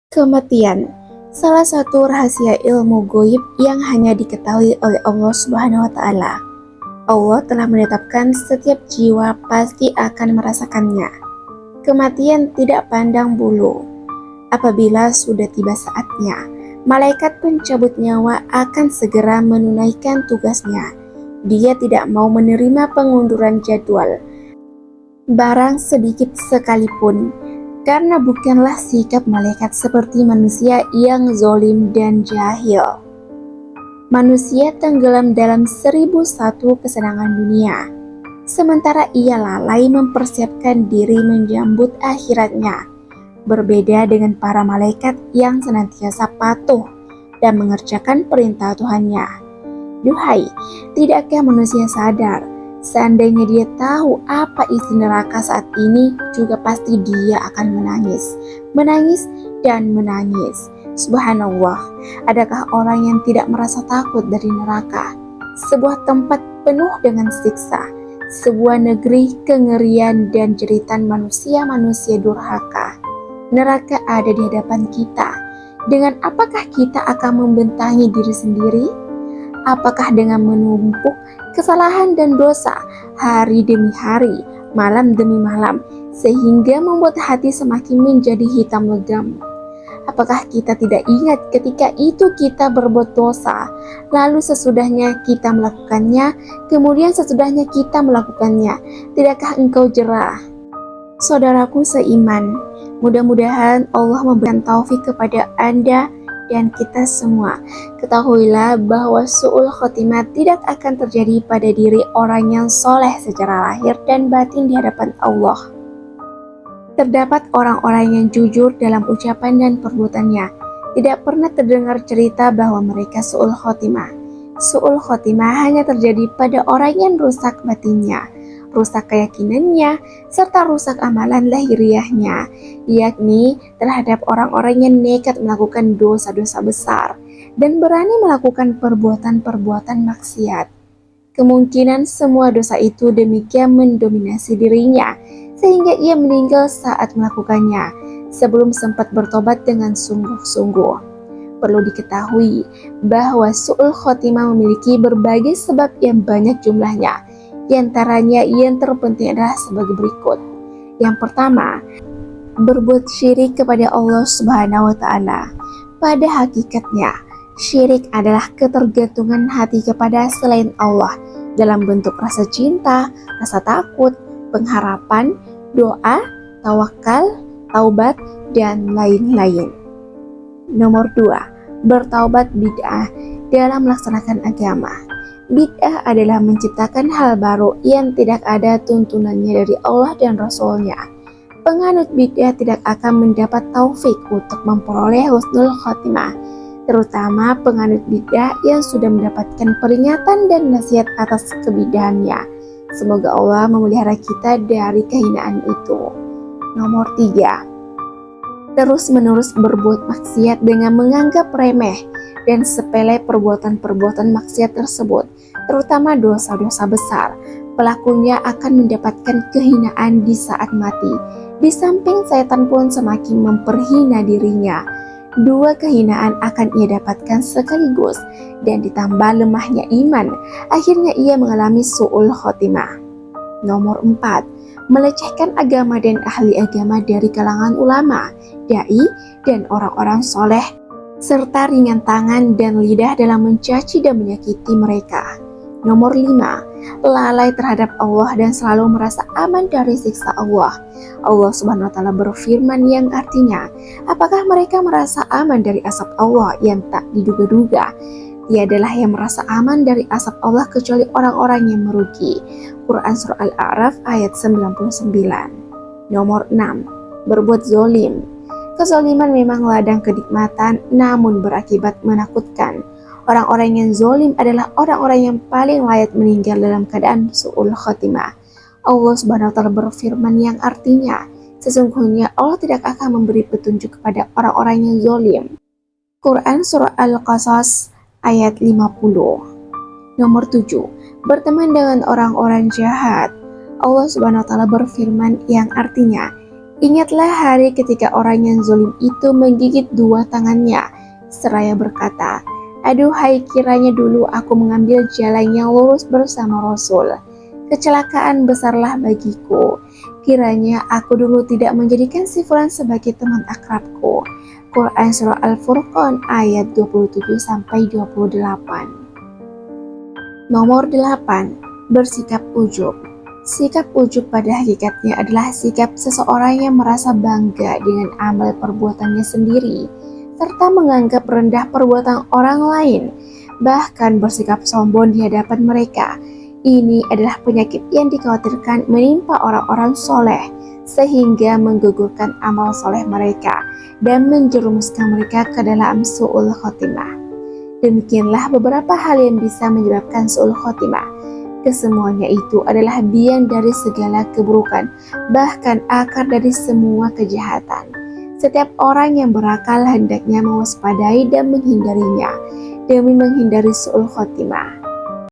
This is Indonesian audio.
Kematian, salah satu rahasia ilmu goib yang hanya diketahui oleh Allah Subhanahu wa Ta'ala. Allah telah menetapkan setiap jiwa pasti akan merasakannya. Kematian tidak pandang bulu. Apabila sudah tiba saatnya, malaikat pencabut nyawa akan segera menunaikan tugasnya. Dia tidak mau menerima pengunduran jadwal, barang sedikit sekalipun, karena bukanlah sikap malaikat seperti manusia yang zolim dan jahil. Manusia tenggelam dalam 1001 kesenangan dunia, sementara ia lalai mempersiapkan diri menjambut akhiratnya. Berbeda dengan para malaikat yang senantiasa patuh dan mengerjakan perintah Tuhannya. Duhai, tidakkah manusia sadar, seandainya dia tahu apa isi neraka saat ini, juga pasti dia akan menangis dan menangis. Subhanallah, adakah orang yang tidak merasa takut dari neraka? Sebuah tempat penuh dengan siksa, sebuah negeri kengerian dan jeritan manusia-manusia durhaka. Neraka ada di hadapan kita. Dengan apakah kita akan membentangi diri sendiri? Apakah dengan menumpuk kesalahan dan dosa hari demi hari, malam demi malam, sehingga membuat hati semakin menjadi hitam legam? Apakah kita tidak ingat ketika itu kita berbuat dosa, lalu sesudahnya kita melakukannya, kemudian sesudahnya kita melakukannya? Tidakkah engkau jerah? Saudaraku seiman, mudah-mudahan Allah memberikan taufik kepada Anda dan kita semua. Ketahuilah bahwa su'ul khotimah tidak akan terjadi pada diri orang yang soleh secara lahir dan batin di hadapan Allah. Terdapat orang-orang yang jujur dalam ucapan dan perbuatannya. Tidak pernah terdengar cerita bahwa mereka su'ul khotimah. Su'ul khotimah hanya terjadi pada orang yang rusak batinnya, rusak keyakinannya, serta rusak amalan lahiriahnya, yakni terhadap orang-orang yang nekat melakukan dosa-dosa besar dan berani melakukan perbuatan-perbuatan maksiat. Kemungkinan semua dosa itu demikian mendominasi dirinya, sehingga ia meninggal saat melakukannya, sebelum sempat bertobat dengan sungguh-sungguh. Perlu diketahui bahwa su'ul khotimah memiliki berbagai sebab yang banyak jumlahnya. Di antaranya yang terpenting adalah sebagai berikut. Yang pertama, berbuat syirik kepada Allah Subhanahu wa Ta'ala. Pada hakikatnya, syirik adalah ketergantungan hati kepada selain Allah dalam bentuk rasa cinta, rasa takut, pengharapan, doa, tawakal, taubat, dan lain-lain. Nomor 2, bertaubat bid'ah dalam melaksanakan agama. Bid'ah adalah menciptakan hal baru yang tidak ada tuntunannya dari Allah dan Rasul-Nya. Penganut bid'ah tidak akan mendapat taufik untuk memperoleh husnul khotimah, terutama penganut bid'ah yang sudah mendapatkan peringatan dan nasihat atas kebid'ahannya. Semoga Allah memelihara kita dari kehinaan itu. Nomor 3, terus-menerus berbuat maksiat dengan menganggap remeh dan sepele perbuatan-perbuatan maksiat tersebut, terutama dosa-dosa besar. Pelakunya akan mendapatkan kehinaan di saat mati. Di samping setan pun semakin memperhina dirinya. Dua kehinaan akan ia dapatkan sekaligus, dan ditambah lemahnya iman, akhirnya ia mengalami su'ul khotimah. Nomor 4, melecehkan agama dan ahli agama dari kalangan ulama, dai, dan orang-orang soleh, serta ringan tangan dan lidah dalam mencaci dan menyakiti mereka. Nomor 5, lalai terhadap Allah dan selalu merasa aman dari siksa Allah. Allah Subhanahu wa Ta'ala berfirman yang artinya, apakah mereka merasa aman dari asap Allah yang tak diduga-duga? Tiadalah yang merasa aman dari asap Allah kecuali orang-orang yang merugi. Quran Surah Al-A'raf ayat 99. Nomor 6, berbuat zolim. Kezoliman memang ladang kenikmatan, namun berakibat menakutkan. Orang-orang yang zolim adalah orang-orang yang paling layak meninggal dalam keadaan su'ul khotimah. Allah Subhanahu wa Ta'ala berfirman yang artinya, sesungguhnya Allah tidak akan memberi petunjuk kepada orang-orang yang zolim. Quran Surah Al-Qasas ayat 50. Nomor 7, berteman dengan orang-orang jahat. Allah Subhanahu wa Ta'ala berfirman yang artinya, Ingatlah hari ketika orang yang zalim itu menggigit dua tangannya, seraya berkata, "Aduhai, kiranya dulu aku mengambil jalan yang lurus bersama Rasul. Kecelakaan besarlah bagiku. Kiranya aku dulu tidak menjadikan si fulan sebagai teman akrabku." Quran Surah Al-Furqan ayat 27-28. Nomor 8. Bersikap ujub. Sikap ujub pada hakikatnya adalah sikap seseorang yang merasa bangga dengan amal perbuatannya sendiri, serta menganggap rendah perbuatan orang lain, bahkan bersikap sombong di hadapan mereka. Ini adalah penyakit yang dikhawatirkan menimpa orang-orang soleh, sehingga menggugurkan amal soleh mereka dan menjerumuskan mereka ke dalam su'ul khotimah. Demikianlah beberapa hal yang bisa menyebabkan su'ul khotimah. Kesemuanya itu adalah biang dari segala keburukan, bahkan akar dari semua kejahatan. Setiap orang yang berakal hendaknya mewaspadai dan menghindarinya, demi menghindari su'ul khotimah.